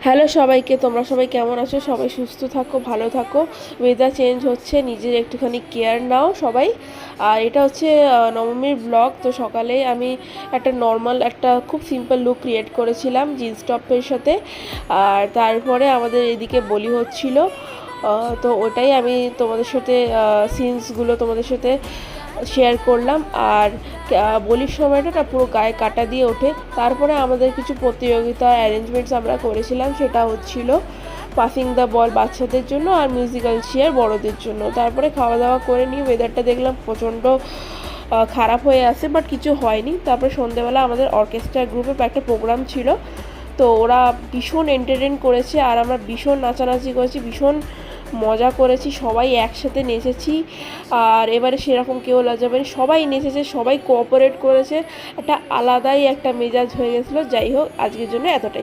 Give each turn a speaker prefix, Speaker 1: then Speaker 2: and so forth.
Speaker 1: Hello সবাইকে, তোমরা সবাই কেমন আছো? সবাই সুস্থ থাকো, ভালো থাকো। ওয়েদার চেঞ্জ হচ্ছে, নিজের একটুখানি কেয়ার নাও সবাই। আর এটা হচ্ছে নবমীর ব্লগ। তো সকালে আমি একটা নর্মাল একটা খুব সিম্পল লুক ক্রিয়েট করেছিলাম জিন্স টপের সাথে। আর তারপরে আমাদের এদিকে বলি হচ্ছিল। তো ওটাই আমি তোমাদের সাথে সিনসগুলো তোমাদের সাথে শেয়ার করলাম। আর বলির সময়টা না পুরো গায়ে কাটা দিয়ে ওঠে। তারপরে আমাদের কিছু প্রতিযোগিতা অ্যারেঞ্জমেন্টস আমরা করেছিলাম, সেটা হচ্ছিল পাসিং দ্য বল বাচ্চাদের জন্য আর মিউজিক্যাল চেয়ার বড়দের জন্য। তারপরে খাওয়া দাওয়া করে নিয়ে ওয়েদারটা দেখলাম প্রচণ্ড খারাপ হয়ে আসে, বাট কিছু হয়নি। তারপরে সন্ধেবেলা আমাদের অর্কেস্ট্রা গ্রুপে একটা প্রোগ্রাম ছিল, তো ওরা ভীষণ এন্টারটেন করেছে আর আমরা ভীষণ নাচানাচি করেছি, ভীষণ মজা করেছি, সবাই একসাথে নেচেছি। আর এবারে সেরকম কেউ লজ্জা পায়নি, সবাই নেচেছে, সবাই কোঅপারেট করেছে, একটা আলাদাই একটা মেজাজ হয়ে গেছিলো। যাই হোক, আজকের জন্য এতটাই।